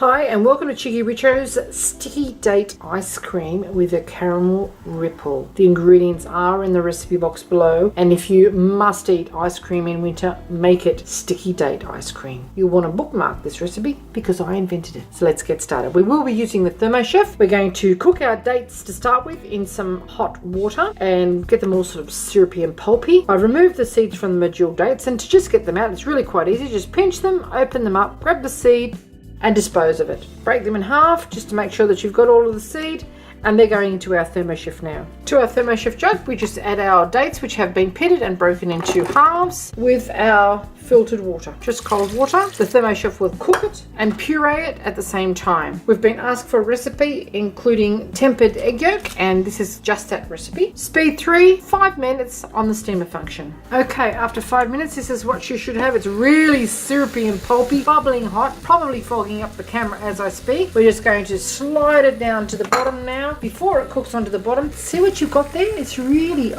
Hi and welcome to cheekyricho's Sticky Date Ice Cream with a caramel ripple. The ingredients are in the recipe box below, and if you must eat ice cream in winter, make it Sticky Date Ice Cream. You'll want to bookmark this recipe because I invented it. So let's get started. We will be using the thermo chef. We're going to cook our dates to start with in some hot water and get them all sort of syrupy and pulpy. I've removed the seeds from the medjool dates, and to just get them out, it's really quite easy. Just pinch them, open them up, grab the seed and dispose of it. Break them in half just to make sure that you've got all of the seed, and they're going into our thermo chef now. To our thermo chef jug, we just add our dates, which have been pitted and broken into halves, with our filtered water, just cold water. The thermo chef will cook it and puree it at the same time. We've been asked for a recipe including tempered egg yolk, and this is just that recipe. Speed 3, 5 minutes on the steamer function. Okay, after 5 minutes, this is what you should have. It's really syrupy and pulpy, bubbling hot, probably fogging up the camera as I speak. We're just going to slide it down to the bottom now. Before it cooks onto the bottom, see what you've got there? It's really,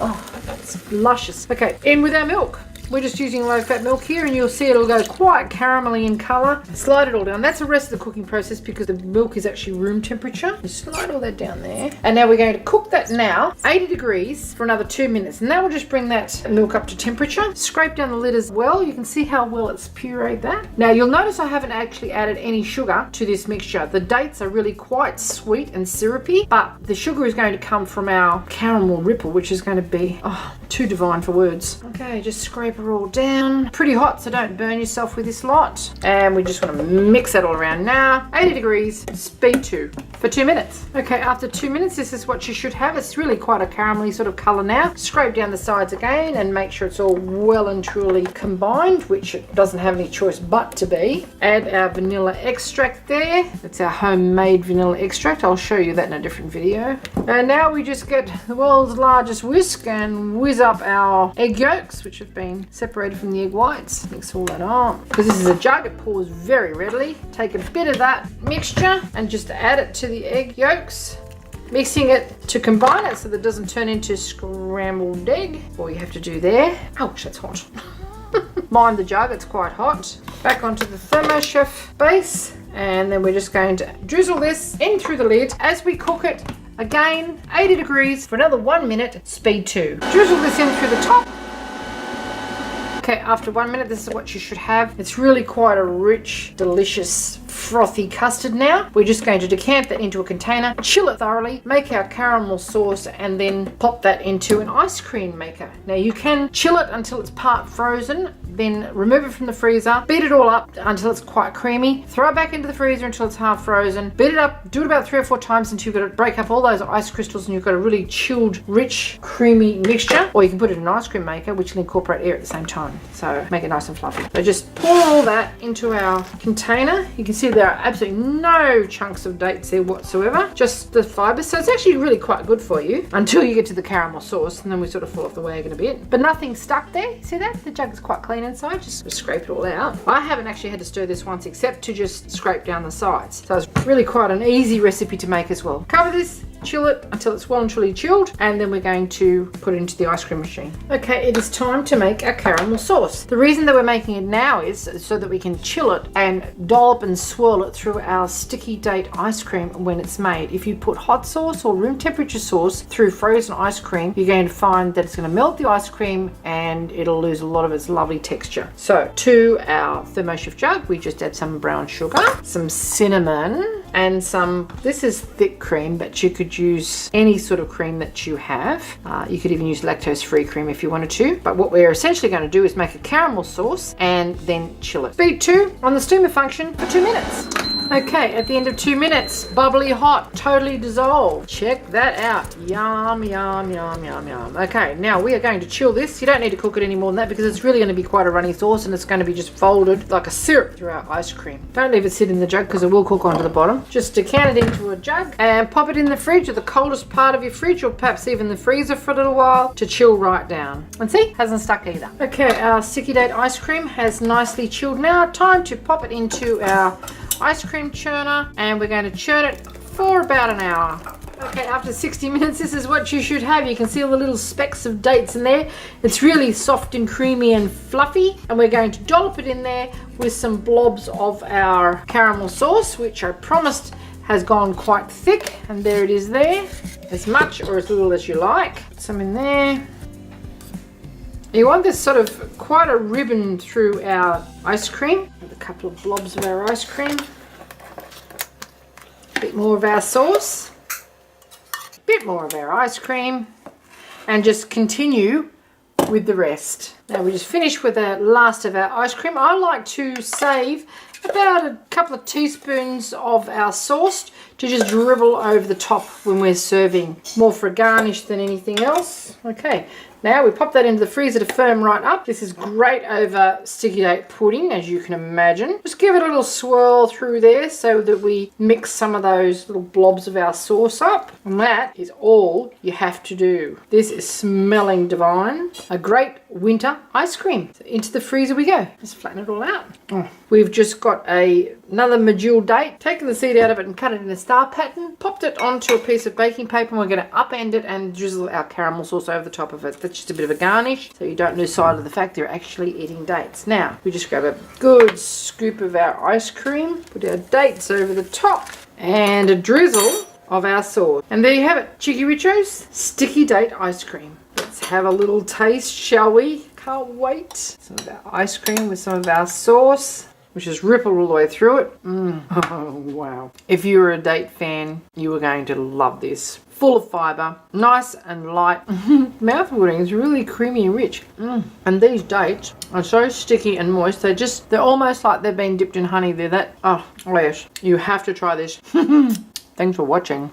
it's luscious. Okay, in with our milk. We're just using low-fat milk here, and you'll see it'll go quite caramelly in colour. Slide it all down. That's the rest of the cooking process because the milk is actually room temperature. You slide all that down there. And now we're going to cook that now, 80 degrees for another 2 minutes. And now we'll just bring that milk up to temperature. Scrape down the lid as well. You can see how well it's pureed that. Now you'll notice I haven't actually added any sugar to this mixture. The dates are really quite sweet and syrupy, but the sugar is going to come from our caramel ripple, which is going to be, too divine for words. Okay, just scrape it all down. Pretty hot, so don't burn yourself with this lot. And we just want to mix that all around now. 80 degrees, speed 2 for 2 minutes. Okay, after 2 minutes, this is what you should have. It's really quite a caramelly sort of colour now. Scrape down the sides again and make sure it's all well and truly combined, which it doesn't have any choice but to be. Add our vanilla extract there. That's our homemade vanilla extract. I'll show you that in a different video. And now we just get the world's largest whisk and whiz up our egg yolks, which have been separated from the egg whites. Mix all that up. Because this is a jug, it pours very readily. Take a bit of that mixture and just add it to the egg yolks, mixing it to combine it so that it doesn't turn into scrambled egg. All you have to do there. Ouch, that's hot. Mind the jug, it's quite hot. Back onto the thermo chef base, and then we're just going to drizzle this in through the lid as we cook it. Again, 80 degrees for another 1 minute, speed 2. Drizzle this in through the top. Okay, after 1 minute, this is what you should have. It's really quite a rich, delicious, frothy custard now. We're just going to decant that into a container, chill it thoroughly, make our caramel sauce, and then pop that into an ice cream maker. Now you can chill it until it's part frozen, then remove it from the freezer, beat it all up until it's quite creamy, throw it back into the freezer until it's half frozen, beat it up, do it about 3 or 4 times until you've got to break up all those ice crystals and you've got a really chilled, rich, creamy mixture. Or you can put it in an ice cream maker, which will incorporate air at the same time. So make it nice and fluffy. So just pour all that into our container. You can see there are absolutely no chunks of dates there whatsoever, just the fibre. So it's actually really quite good for you until you get to the caramel sauce, and then we sort of fall off the wagon a bit. But nothing stuck there. See that? The jug is quite clean inside. Just scrape it all out. I haven't actually had to stir this once except to just scrape down the sides. So it's really quite an easy recipe to make as well. Cover this, chill it until it's well and truly chilled, and then we're going to put it into the ice cream machine. Okay, it is time to make our caramel sauce. The reason that we're making it now is so that we can chill it and dollop and swirl it through our Sticky Date ice cream when it's made. If you put hot sauce or room temperature sauce through frozen ice cream, you're going to find that it's going to melt the ice cream and it'll lose a lot of its lovely texture. So to our thermo chef jug, we just add some brown sugar, some cinnamon, and some, this is thick cream, but you could use any sort of cream that you have. You could even use lactose-free cream if you wanted to. But what we're essentially going to do is make a caramel sauce and then chill it. Speed 2 on the steamer function for 2 minutes. Okay, at the end of 2 minutes, bubbly hot, totally dissolved. Check that out. Yum, yum, yum, yum, yum. Okay, now we are going to chill this. You don't need to cook it any more than that because it's really going to be quite a runny sauce and it's going to be just folded like a syrup through our ice cream. Don't leave it sit in the jug because it will cook onto the bottom. Just decant it into a jug and pop it in the fridge, or the coldest part of your fridge, or perhaps even the freezer for a little while to chill right down. And see, hasn't stuck either. Okay, our Sticky Date ice cream has nicely chilled now. Time to pop it into our ice cream churner, and we're going to churn it for about an hour. Okay, after 60 minutes, this is what you should have. You can see all the little specks of dates in there. It's really soft and creamy and fluffy. And we're going to dollop it in there with some blobs of our caramel sauce, which I promised has gone quite thick. And there it is there. As much or as little as you like. Put some in there. You want this sort of quite a ribbon through our ice cream. With a couple of blobs of our ice cream. A bit more of our sauce. A bit more of our ice cream. And just continue with the rest. Now we just finished with the last of our ice cream. I like to save about a couple of teaspoons of our sauce to just dribble over the top when we're serving. More for a garnish than anything else. Okay, now we pop that into the freezer to firm right up. This is great over sticky date pudding, as you can imagine. Just give it a little swirl through there so that we mix some of those little blobs of our sauce up. And that is all you have to do. This is smelling divine. A great winter ice cream. So into the freezer we go. Just flatten it all out. Oh, we've just got another medjool date. Taken the seed out of it and cut it in a star pattern. Popped it onto a piece of baking paper and we're going to upend it and drizzle our caramel sauce over the top of it. That's just a bit of a garnish so you don't lose sight of the fact you're actually eating dates. Now we just grab a good scoop of our ice cream, put our dates over the top and a drizzle of our sauce. And there you have it, cheekyricho's sticky date ice cream. Let's have a little taste, shall we? Can't wait. Some of our ice cream with some of our sauce, which has rippled all the way through it. Oh, wow. If you're a date fan, you are going to love this. Full of fibre, nice and light. Mouth-watering, it's really creamy and rich. And these dates are so sticky and moist. They're almost like they've been dipped in honey. They're that, oh yes. You have to try this. Thanks for watching.